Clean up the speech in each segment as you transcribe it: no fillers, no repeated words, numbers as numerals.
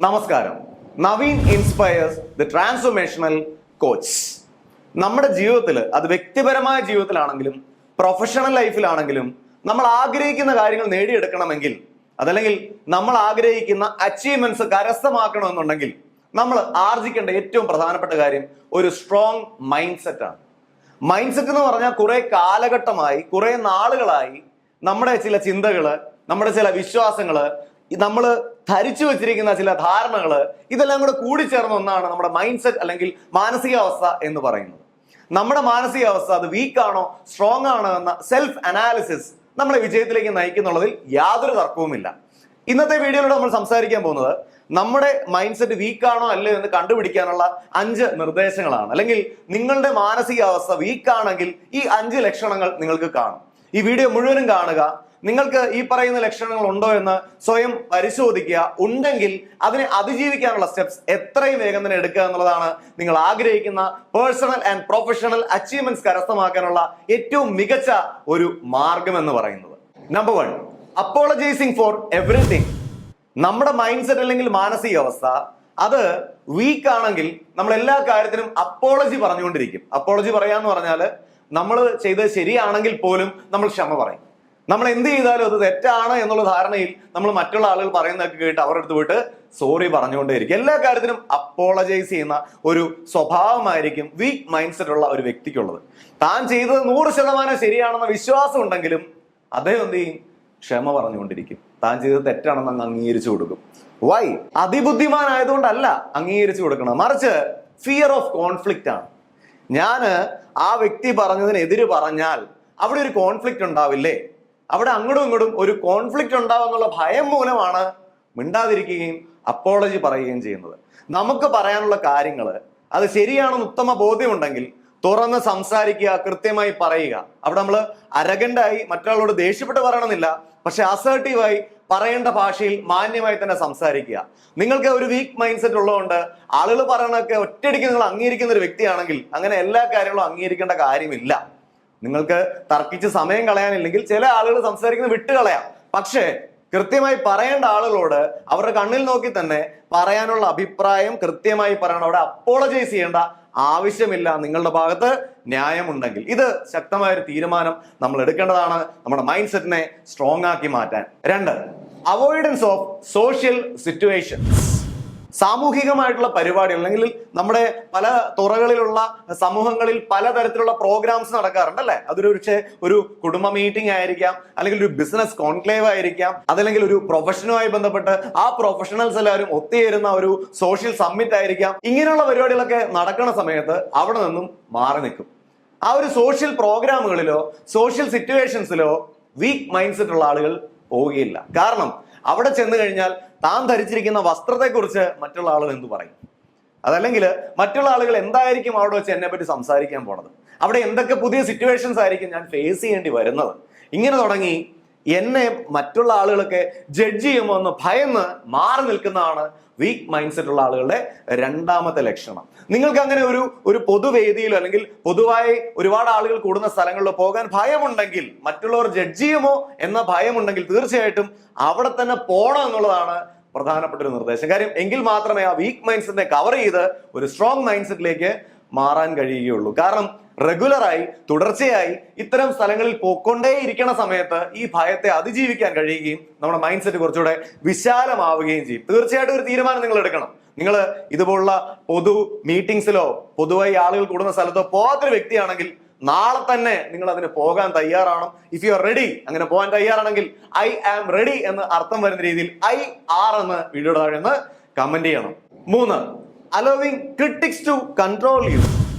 നമസ്കാരം. Naveen inspires the transformational coach. നമ്മുടെ ജീവിതത്തിൽ, അത് വ്യക്തിപരമായ ജീവിതത്തിലാണെങ്കിലും പ്രൊഫഷണൽ ലൈഫിലാണെങ്കിലും നമ്മൾ ആഗ്രഹിക്കുന്ന കാര്യങ്ങൾ നേടിയെടുക്കണമെങ്കിൽ, അതല്ലെങ്കിൽ നമ്മൾ ആഗ്രഹിക്കുന്ന അച്ചീവ്മെന്റ്സ് കരസ്ഥമാക്കണമെന്നുണ്ടെങ്കിൽ നമ്മൾ ആർജിക്കേണ്ട ഏറ്റവും പ്രധാനപ്പെട്ട കാര്യം ഒരു സ്ട്രോങ് മൈൻഡ് സെറ്റ് ആണ്. മൈൻഡ് സെറ്റ് എന്ന് പറഞ്ഞാൽ കുറെ കാലഘട്ടമായി, കുറെ നാളുകളായി നമ്മുടെ ചില ചിന്തകള്, നമ്മുടെ ചില വിശ്വാസങ്ങള്, നമ്മൾ ധരിച്ചു വെച്ചിരിക്കുന്ന ചില ധാരണകള്, ഇതെല്ലാം കൂടെ കൂടിച്ചേർന്ന ഒന്നാണ് നമ്മുടെ മൈൻഡ് സെറ്റ് അല്ലെങ്കിൽ മാനസികാവസ്ഥ എന്ന് പറയുന്നത്. നമ്മുടെ മാനസികാവസ്ഥ അത് വീക്കാണോ സ്ട്രോങ് ആണോ എന്ന സെൽഫ് അനാലിസിസ് നമ്മളെ വിജയത്തിലേക്ക് നയിക്കുന്നുള്ളതിൽ യാതൊരു തർക്കവുമില്ല. ഇന്നത്തെ വീഡിയോയിലൂടെ നമ്മൾ സംസാരിക്കാൻ പോകുന്നത് നമ്മുടെ മൈൻഡ് സെറ്റ് വീക്കാണോ അല്ലേ എന്ന് കണ്ടുപിടിക്കാനുള്ള 5 നിർദ്ദേശങ്ങളാണ്. അല്ലെങ്കിൽ നിങ്ങളുടെ മാനസികാവസ്ഥ വീക്കാണെങ്കിൽ ഈ 5 ലക്ഷണങ്ങൾ നിങ്ങൾക്ക് കാണും. ഈ വീഡിയോ മുഴുവനും കാണുക. നിങ്ങൾക്ക് ഈ പറയുന്ന ലക്ഷണങ്ങൾ ഉണ്ടോ എന്ന് സ്വയം പരിശോധിക്കുക. ഉണ്ടെങ്കിൽ അതിനെ അതിജീവിക്കാനുള്ള സ്റ്റെപ്സ് എത്രയും വേഗം തന്നെ എടുക്കുക എന്നുള്ളതാണ് നിങ്ങൾ ആഗ്രഹിക്കുന്ന പേഴ്സണൽ ആൻഡ് പ്രൊഫഷണൽ അച്ചീവ്മെന്റ്സ് കരസ്ഥമാക്കാനുള്ള ഏറ്റവും മികച്ച ഒരു മാർഗം എന്ന് പറയുന്നത്. Number 1, apologising four everything. നമ്മുടെ മൈൻഡ് സെറ്റ് അല്ലെങ്കിൽ മാനസികാവസ്ഥ അത് വീക്ക് ആണെങ്കിൽ നമ്മൾ എല്ലാ കാര്യത്തിനും അപ്പോളജി പറഞ്ഞുകൊണ്ടിരിക്കും. അപ്പോളജി പറയാന്ന് പറഞ്ഞാൽ നമ്മൾ ചെയ്തത് ശരിയാണെങ്കിൽ പോലും നമ്മൾ ക്ഷമ പറയും. നമ്മൾ എന്ത് ചെയ്താലും അത് തെറ്റാണ് എന്നുള്ള ധാരണയിൽ നമ്മൾ മറ്റുള്ള ആളുകൾ പറയുന്നതൊക്കെ കേട്ട് അവരുടെ അടുത്ത് പോയിട്ട് സോറി പറഞ്ഞുകൊണ്ടേയിരിക്കും. എല്ലാ കാര്യത്തിനും അപ്പോളജൈസ് ചെയ്യുന്ന ഒരു സ്വഭാവമായിരിക്കും വീക്ക് മൈൻഡ് സെറ്റ് ഉള്ള ഒരു വ്യക്തിക്കുള്ളത്. താൻ ചെയ്തത് 100% ശരിയാണെന്ന വിശ്വാസം ഉണ്ടെങ്കിലും അദ്ദേഹം എന്ത് ചെയ്യും? ക്ഷമ പറഞ്ഞുകൊണ്ടിരിക്കും. താൻ ചെയ്തത് തെറ്റാണെന്ന് അങ്ങ് അംഗീകരിച്ചു കൊടുക്കും. വൈ? അതിബുദ്ധിമാനായതുകൊണ്ടല്ല അംഗീകരിച്ചു കൊടുക്കണം, മറിച്ച് ഫിയർ ഓഫ് കോൺഫ്ലിക്റ്റ് ആണ്. ഞാന് ആ വ്യക്തി പറഞ്ഞതിനെതിര് പറഞ്ഞാൽ അവിടെ ഒരു കോൺഫ്ലിക്റ്റ് ഉണ്ടാവില്ലേ, അവിടെ അങ്ങോട്ടും ഇങ്ങോട്ടും ഒരു കോൺഫ്ലിക്റ്റ് ഉണ്ടാവുന്നുള്ള ഭയം മൂലമാണ് മിണ്ടാതിരിക്കുകയും അപ്പോളജി പറയുകയും ചെയ്യുന്നത്. നമുക്ക് പറയാനുള്ള കാര്യങ്ങൾ അത് ശരിയാണെന്ന് ഉത്തമ ബോധ്യമുണ്ടെങ്കിൽ തുറന്ന് സംസാരിക്കുക, കൃത്യമായി പറയുക. അവിടെ നമ്മൾ അരഗണ്ടായി മറ്റൊരാളോട് ദേഷ്യപ്പെട്ട് പറയണമെന്നില്ല, പക്ഷെ അസേർട്ടീവായി പറയേണ്ട ഭാഷയിൽ മാന്യമായി തന്നെ സംസാരിക്കുക. നിങ്ങൾക്ക് ഒരു വീക്ക് മൈൻഡ് സെറ്റ് ഉള്ളതുകൊണ്ട് ആളുകൾ പറയണതൊക്കെ ഒറ്റയടിക്ക് നിങ്ങൾ അംഗീകരിക്കുന്ന ഒരു വ്യക്തിയാണെങ്കിൽ അങ്ങനെ എല്ലാ കാര്യങ്ങളും അംഗീകരിക്കേണ്ട കാര്യമില്ല. നിങ്ങൾക്ക് തർക്കിച്ച് സമയം കളയാനില്ലെങ്കിൽ ചില ആളുകൾ സംസാരിക്കുന്നത് വിട്ടുകളയാം. പക്ഷേ കൃത്യമായി പറയേണ്ട ആളുകളോട് അവരുടെ കണ്ണിൽ നോക്കി തന്നെ പറയാനുള്ള അഭിപ്രായം കൃത്യമായി പറയണം. അവിടെ അപ്പോളജൈസ് ചെയ്യേണ്ട ആവശ്യമില്ല നിങ്ങളുടെ ഭാഗത്ത് ന്യായമുണ്ടെങ്കിൽ. ഇത് ശക്തമായ ഒരു തീരുമാനം നമ്മൾ എടുക്കേണ്ടതാണ് നമ്മുടെ മൈൻഡ് സെറ്റിനെ സ്ട്രോങ് ആക്കി മാറ്റാൻ. 2, അവോയ്ഡൻസ് ഓഫ് സോഷ്യൽ സിറ്റുവേഷൻസ്. സാമൂഹികമായിട്ടുള്ള പരിപാടി അല്ലെങ്കിൽ നമ്മുടെ പല തുറകളിലുള്ള സമൂഹങ്ങളിൽ പലതരത്തിലുള്ള പ്രോഗ്രാംസ് നടക്കാറുണ്ട് അല്ലെ. അതൊരു ഒരു കുടുംബ മീറ്റിംഗ് ആയിരിക്കാം, അല്ലെങ്കിൽ ഒരു ബിസിനസ് കോൺക്ലേവ് ആയിരിക്കാം, അതല്ലെങ്കിൽ ഒരു പ്രൊഫഷനുമായി ബന്ധപ്പെട്ട് ആ പ്രൊഫഷണൽസ് എല്ലാവരും ഒത്തുചേരുന്ന ഒരു സോഷ്യൽ സമ്മിറ്റ് ആയിരിക്കാം. ഇങ്ങനെയുള്ള പരിപാടികളൊക്കെ നടക്കുന്ന സമയത്ത് അവിടെ നിന്നും മാറി നിൽക്കും. ആ ഒരു സോഷ്യൽ പ്രോഗ്രാമുകളിലോ സോഷ്യൽ സിറ്റുവേഷൻസിലോ വീക്ക് മൈൻഡ് സെറ്റ് ഉള്ള ആളുകൾ പോവുകയില്ല. കാരണം അവിടെ ചെന്ന് കഴിഞ്ഞാൽ താൻ ധരിച്ചിരിക്കുന്ന വസ്ത്രത്തെക്കുറിച്ച് മറ്റുള്ള ആളുകൾ എന്തു പറയും, അതല്ലെങ്കിൽ മറ്റുള്ള ആളുകൾ എന്തായിരിക്കും അവിടെ വെച്ച് എന്നെ പറ്റി സംസാരിക്കാൻ പോണത്, അവിടെ എന്തൊക്കെ പുതിയ സിറ്റുവേഷൻസ് ആയിരിക്കും ഞാൻ ഫേസ് ചെയ്യേണ്ടി വരുന്നത്, ഇങ്ങനെ തുടങ്ങി എന്നെ മറ്റുള്ള ആളുകളൊക്കെ ജഡ്ജ് ചെയ്യുമോ എന്ന് ഭയന്ന് മാറി നിൽക്കുന്നതാണ് വീക്ക് മൈൻഡ് സെറ്റ് ഉള്ള ആളുകളുടെ 2ാമത്തെ ലക്ഷണം. നിങ്ങൾക്ക് അങ്ങനെ ഒരു പൊതുവേദിയിലോ അല്ലെങ്കിൽ പൊതുവായി ഒരുപാട് ആളുകൾ കൂടുന്ന സ്ഥലങ്ങളിലോ പോകാൻ ഭയമുണ്ടെങ്കിൽ, മറ്റുള്ളവർ ജഡ്ജ് ചെയ്യുമോ എന്ന ഭയമുണ്ടെങ്കിൽ തീർച്ചയായിട്ടും അവിടെ തന്നെ പോകണം എന്നുള്ളതാണ് പ്രധാനപ്പെട്ട ഒരു നിർദ്ദേശം. കാര്യം എങ്കിൽ മാത്രമേ ആ വീക്ക് മൈൻഡ് സെറ്റിനെ കവർ ചെയ്ത് ഒരു സ്ട്രോങ് മൈൻഡ് സെറ്റിലേക്ക് മാറാൻ കഴിയുകയുള്ളൂ. കാരണം റെഗുലറായി തുടർച്ചയായി ഇത്തരം സ്ഥലങ്ങളിൽ പോയിക്കൊണ്ടേ ഇരിക്കുന്ന സമയത്ത് ഈ ഭയത്തെ അതിജീവിക്കാൻ കഴിയുകയും നമ്മുടെ മൈൻഡ് സെറ്റ് കുറച്ചുകൂടെ വിശാലമാവുകയും ചെയ്യും. തീർച്ചയായിട്ടും ഒരു തീരുമാനം നിങ്ങൾ എടുക്കണം. നിങ്ങൾ ഇതുപോലുള്ള പൊതു മീറ്റിംഗ്സിലോ പൊതുവായി ആളുകൾ കൂടുന്ന സ്ഥലത്തോ പോകാത്തൊരു വ്യക്തിയാണെങ്കിൽ നാളെ തന്നെ നിങ്ങൾ അതിന് പോകാൻ തയ്യാറാണ്. ഇഫ് യു ആർ റെഡി, അങ്ങനെ പോകാൻ തയ്യാറാണെങ്കിൽ ഐ ആം റെഡി എന്ന് അർത്ഥം വരുന്ന രീതിയിൽ IR എന്ന് വീഡിയോയുടെ താഴെ ഒന്ന് കമന്റ് ചെയ്യണം. 3, allowing critics to control you.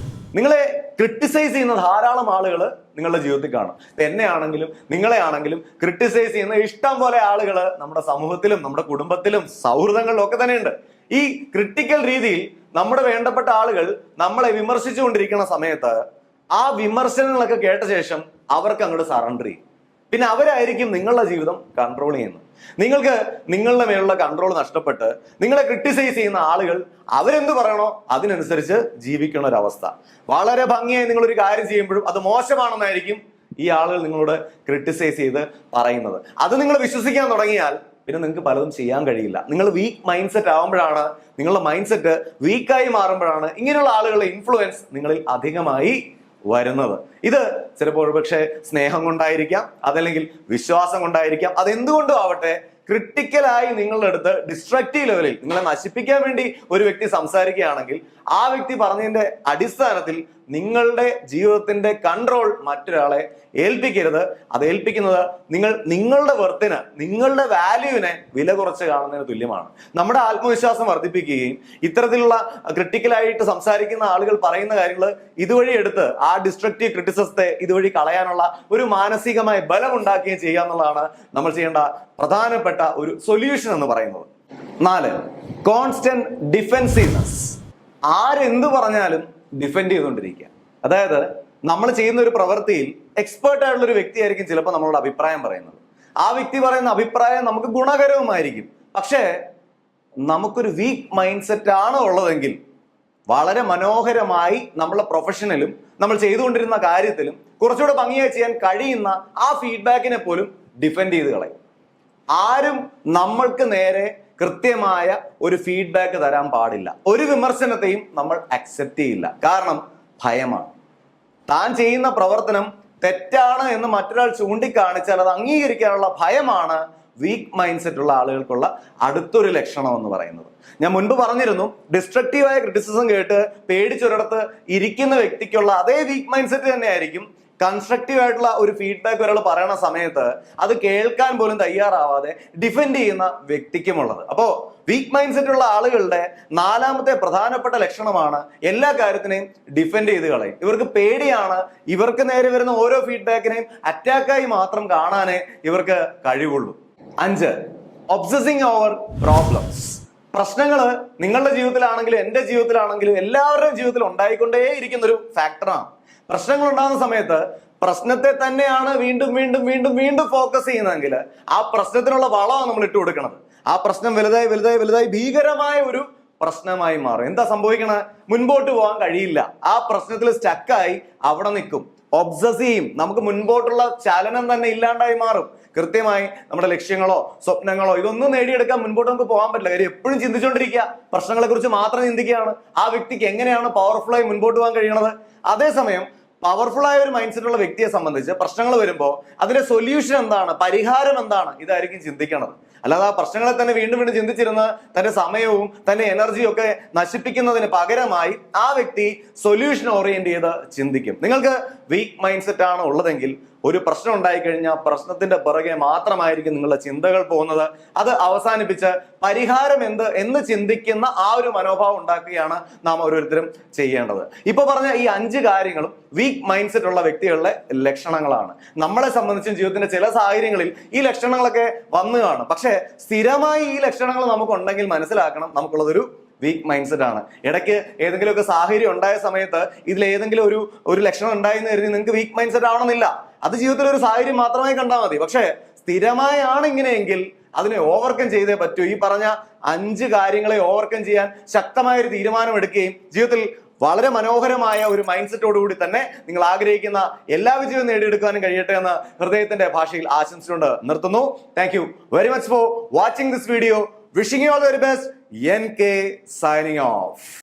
നിങ്ങളെ ക്രിട്ടിസൈസ് ചെയ്യുന്ന ധാരാളം ആളുകൾ നിങ്ങളുടെ ജീവിതത്തിൽ കാണും. എന്നെ ആണെങ്കിലും നിങ്ങളെ ആണെങ്കിലും ക്രിട്ടിസൈസ് ചെയ്യുന്ന ഇഷ്ടം പോലെ ആളുകൾ നമ്മുടെ സമൂഹത്തിലും നമ്മുടെ കുടുംബത്തിലും സൗഹൃദങ്ങളിലും ഒക്കെ തന്നെയുണ്ട്. ഈ ക്രിട്ടിക്കൽ രീതിയിൽ നമ്മുടെ വേണ്ടപ്പെട്ട ആളുകൾ നമ്മളെ വിമർശിച്ചുകൊണ്ടിരിക്കുന്ന സമയത്ത് ആ വിമർശനങ്ങളൊക്കെ കേട്ട ശേഷം അവർക്ക് അങ്ങോട്ട് സറണ്ടർ ചെയ്യും. പിന്നെ അവരായിരിക്കും നിങ്ങളുടെ ജീവിതം കൺട്രോൾ ചെയ്യുന്നത്. നിങ്ങൾക്ക് നിങ്ങളുടെ മേലുള്ള കൺട്രോൾ നഷ്ടപ്പെട്ട് നിങ്ങളെ ക്രിട്ടിസൈസ് ചെയ്യുന്ന ആളുകൾ അവരെന്ത് പറയണോ അതിനനുസരിച്ച് ജീവിക്കുന്ന ഒരു അവസ്ഥ. വളരെ ഭംഗിയായി നിങ്ങളൊരു കാര്യം ചെയ്യുമ്പോഴും അത് മോശമാണെന്നായിരിക്കും ഈ ആളുകൾ നിങ്ങളോട് ക്രിട്ടിസൈസ് ചെയ്ത് പറയുന്നത്. അത് നിങ്ങൾ വിശ്വസിക്കാൻ തുടങ്ങിയാൽ പിന്നെ നിങ്ങൾക്ക് പലതും ചെയ്യാൻ കഴിയില്ല. നിങ്ങൾ വീക്ക് മൈൻഡ് സെറ്റ് ആവുമ്പോഴാണ്, നിങ്ങളുടെ മൈൻഡ് സെറ്റ് വീക്കായി മാറുമ്പോഴാണ് ഇങ്ങനെയുള്ള ആളുകളുടെ ഇൻഫ്ലുവൻസ് നിങ്ങളിൽ അധികമായി വരുന്നത്. ഇത് ചിലപ്പോൾ ഒരുപക്ഷെ സ്നേഹം കൊണ്ടായിരിക്കാം, അതല്ലെങ്കിൽ വിശ്വാസം കൊണ്ടായിരിക്കാം, അതെന്തുകൊണ്ടും ആവട്ടെ, ക്രിട്ടിക്കലായി നിങ്ങളുടെ അടുത്ത് ഡിസ്ട്രക്റ്റീവ് ലെവലിൽ നിങ്ങളെ നശിപ്പിക്കാൻ വേണ്ടി ഒരു വ്യക്തി സംസാരിക്കുകയാണെങ്കിൽ ആ വ്യക്തി പറഞ്ഞതിന്റെ അടിസ്ഥാനത്തിൽ നിങ്ങളുടെ ജീവിതത്തിന്റെ കൺട്രോൾ മറ്റൊരാളെ ഏൽപ്പിക്കരുത്. അത് ഏൽപ്പിക്കുന്നത് നിങ്ങളുടെ വെർത്തിന്, നിങ്ങളുടെ വാല്യൂവിനെ വില കുറച്ച് കാണുന്നതിന് തുല്യമാണ്. നമ്മുടെ ആത്മവിശ്വാസം വർദ്ധിപ്പിക്കുകയും ഇത്തരത്തിലുള്ള ക്രിട്ടിക്കലായിട്ട് സംസാരിക്കുന്ന ആളുകൾ പറയുന്ന കാര്യങ്ങൾ ഇതുവഴി എടുത്ത് ആ ഡിസ്ട്രക്റ്റീവ് ക്രിറ്റിസിസത്തെ ഇതുവഴി കളയാനുള്ള ഒരു മാനസികമായ ബലം ഉണ്ടാക്കുകയും ചെയ്യുക എന്നുള്ളതാണ് നമ്മൾ ചെയ്യേണ്ട പ്രധാനപ്പെട്ട ഒരു സൊല്യൂഷൻ എന്ന് പറയുന്നത്. 4, കോൺസ്റ്റന്റ് ഡിഫെൻസീവ്നെസ്. ആരെന്ത് പറഞ്ഞാലും ഡിഫെൻഡ് ചെയ്തുകൊണ്ടിരിക്കുക. അതായത് നമ്മൾ ചെയ്യുന്ന ഒരു പ്രവൃത്തിയിൽ എക്സ്പേർട്ട് ആയിട്ടുള്ള ഒരു വ്യക്തിയായിരിക്കും ചിലപ്പോൾ നമ്മളോട് അഭിപ്രായം പറയുന്നത്. ആ വ്യക്തി പറയുന്ന അഭിപ്രായം നമുക്ക് ഗുണകരവുമായിരിക്കും. പക്ഷേ നമുക്കൊരു വീക്ക് മൈൻഡ് സെറ്റ് ആണ് ഉള്ളതെങ്കിൽ വളരെ മനോഹരമായി നമ്മളെ പ്രൊഫഷനിലും നമ്മൾ ചെയ്തുകൊണ്ടിരുന്ന കാര്യത്തിലും കുറച്ചുകൂടെ ഭംഗിയായി ചെയ്യാൻ കഴിയുന്ന ആ ഫീഡ്ബാക്കിനെ പോലും ഡിഫെൻഡ് ചെയ്ത് കളയും. ആരും നമ്മൾക്ക് നേരെ കൃത്യമായ ഒരു ഫീഡ്ബാക്ക് തരാൻ പാടില്ല. ഒരു വിമർശനത്തെയും നമ്മൾ അക്സെപ്റ്റ് ചെയ്യില്ല. കാരണം ഭയമാണ്. താൻ ചെയ്യുന്ന പ്രവർത്തനം തെറ്റാണ് എന്ന് മറ്റൊരാൾ ചൂണ്ടിക്കാണിച്ചാൽ അത് അംഗീകരിക്കാനുള്ള ഭയമാണ് വീക്ക് മൈൻഡ് സെറ്റ് ഉള്ള ആളുകൾക്കുള്ള അടുത്തൊരു ലക്ഷണം എന്ന് പറയുന്നത്. ഞാൻ മുൻപ് പറഞ്ഞിരുന്നു, ഡിസ്ട്രക്റ്റീവായ ക്രിറ്റിസിസം കേട്ട് പേടിച്ചൊരിടത്ത് ഇരിക്കുന്ന വ്യക്തിക്കുള്ള അതേ വീക്ക് മൈൻഡ് സെറ്റ് തന്നെയായിരിക്കും കൺസ്ട്രക്റ്റീവ് ആയിട്ടുള്ള ഒരു ഫീഡ്ബാക്ക് ഒരാൾ പറയുന്ന സമയത്ത് അത് കേൾക്കാൻ പോലും തയ്യാറാവാതെ ഡിഫെൻഡ് ചെയ്യുന്ന വ്യക്തിക്കുമുള്ളത്. അപ്പോ വീക്ക് മൈൻഡ് സെറ്റ് ഉള്ള ആളുകളുടെ 4ാമത്തെ പ്രധാനപ്പെട്ട ലക്ഷണമാണ് എല്ലാ കാര്യത്തിനെയും ഡിഫെൻഡ് ചെയ്ത് കളയും. ഇവർക്ക് പേടിയാണ്. ഇവർക്ക് നേരെ വരുന്ന ഓരോ ഫീഡ്ബാക്കിനെയും അറ്റാക്കായി മാത്രം കാണാനേ ഇവർക്ക് കഴിവുള്ളൂ. 5, ഒബ്സസിങ് ഓവർ പ്രോബ്ലംസ്. പ്രശ്നങ്ങൾ നിങ്ങളുടെ ജീവിതത്തിലാണെങ്കിലും എൻ്റെ ജീവിതത്തിലാണെങ്കിലും എല്ലാവരുടെയും ജീവിതത്തിൽ ഉണ്ടായിക്കൊണ്ടേ ഇരിക്കുന്ന ഒരു ഫാക്ടറാണ്. പ്രശ്നങ്ങൾ ഉണ്ടാകുന്ന സമയത്ത് പ്രശ്നത്തെ തന്നെയാണ് വീണ്ടും വീണ്ടും വീണ്ടും വീണ്ടും ഫോക്കസ് ചെയ്യുന്നതെങ്കിൽ ആ പ്രശ്നത്തിനുള്ള വളമാണ് നമ്മൾ ഇട്ട് കൊടുക്കുന്നത്. ആ പ്രശ്നം വലുതായി വലുതായി വലുതായി ഭീകരമായ ഒരു പ്രശ്നമായി മാറും. എന്താ സംഭവിക്കണത്? മുൻപോട്ട് പോകാൻ കഴിയില്ല. ആ പ്രശ്നത്തിൽ സ്റ്റക്കായി അവിടെ നിൽക്കും. ഒബ്സസ് ചെയ്യും. നമുക്ക് മുൻപോട്ടുള്ള ചലനം തന്നെ ഇല്ലാണ്ടായി മാറും. കൃത്യമായി നമ്മുടെ ലക്ഷ്യങ്ങളോ സ്വപ്നങ്ങളോ ഇതൊന്നും നേടിയെടുക്കാൻ മുൻപോട്ട് നമുക്ക് പോകാൻ പറ്റില്ല. കാര്യം എപ്പോഴും ചിന്തിച്ചുകൊണ്ടിരിക്കുക, പ്രശ്നങ്ങളെ കുറിച്ച് മാത്രം ചിന്തിക്കുകയാണ്. ആ വ്യക്തിക്ക് എങ്ങനെയാണ് പവർഫുള്ളായി മുൻപോട്ട് പോകാൻ കഴിയണത്? അതേസമയം പവർഫുൾ ആയ ഒരു മൈൻഡ് സെറ്റ് ഉള്ള വ്യക്തിയെ സംബന്ധിച്ച് പ്രശ്നങ്ങൾ വരുമ്പോൾ അതിന്റെ സൊല്യൂഷൻ എന്താണ്, പരിഹാരം എന്താണ്, ഇതായിരിക്കും ചിന്തിക്കണത്. അല്ലാതെ ആ പ്രശ്നങ്ങളെ തന്നെ വീണ്ടും വീണ്ടും ചിന്തിച്ചിരുന്ന് തന്റെ സമയവും തന്റെ എനർജിയും ഒക്കെ നശിപ്പിക്കുന്നതിന് പകരമായി ആ വ്യക്തി സൊല്യൂഷൻ ഓറിയന്റ് ചെയ്ത് ചിന്തിക്കും. നിങ്ങൾക്ക് വീക്ക് മൈൻഡ് സെറ്റ് ആണ് ഉള്ളതെങ്കിൽ ഒരു പ്രശ്നം ഉണ്ടായിക്കഴിഞ്ഞാൽ പ്രശ്നത്തിന്റെ പുറകെ മാത്രമായിരിക്കും നിങ്ങളുടെ ചിന്തകൾ പോകുന്നത്. അത് അവസാനിപ്പിച്ച് പരിഹാരം എന്ന് ചിന്തിക്കുന്ന ആ ഒരു മനോഭാവം ഉണ്ടാക്കുകയാണ് നാം ഓരോരുത്തരും ചെയ്യേണ്ടത്. ഇപ്പൊ പറഞ്ഞ ഈ 5 കാര്യങ്ങളും വീക്ക് മൈൻഡ് സെറ്റ് ഉള്ള വ്യക്തികളുടെ ലക്ഷണങ്ങളാണ്. നമ്മളെ സംബന്ധിച്ചും ജീവിതത്തിന്റെ ചില സാഹചര്യങ്ങളിൽ ഈ ലക്ഷണങ്ങളൊക്കെ വന്നു കാണും. പക്ഷെ സ്ഥിരമായി ഈ ലക്ഷണങ്ങൾ നമുക്കുണ്ടെങ്കിൽ മനസ്സിലാക്കണം, നമുക്കുള്ളതൊരു വീക്ക് മൈൻഡ് സെറ്റ് ആണ്. ഇടയ്ക്ക് ഏതെങ്കിലുമൊക്കെ സാഹചര്യം ഉണ്ടായ സമയത്ത് ഇതിൽ ഏതെങ്കിലും ഒരു ലക്ഷണം ഉണ്ടായെന്ന് കരുതി നിങ്ങൾക്ക് വീക്ക് മൈൻഡ് സെറ്റ് ആവണമെന്നില്ല. അത് ജീവിതത്തിൽ ഒരു സാഹചര്യം മാത്രമായി കണ്ടാൽ മതി. പക്ഷെ സ്ഥിരമായാണ് ഇങ്ങനെയെങ്കിൽ അതിനെ ഓവർകം ചെയ്തേ പറ്റൂ. ഈ പറഞ്ഞ 5 കാര്യങ്ങളെ ഓവർകം ചെയ്യാൻ ശക്തമായ ഒരു തീരുമാനം എടുക്കുകയും ജീവിതത്തിൽ വളരെ മനോഹരമായ ഒരു മൈൻഡ് സെറ്റോടുകൂടി തന്നെ നിങ്ങൾ ആഗ്രഹിക്കുന്ന എല്ലാ വിജയവും നേടിയെടുക്കാനും കഴിയട്ടെ എന്ന് ഹൃദയത്തിന്റെ ഭാഷയിൽ ആശംസിച്ചുകൊണ്ട് നിർത്തുന്നു. Thank you very much for watching this video. Wishing you all the very best. NK signing off.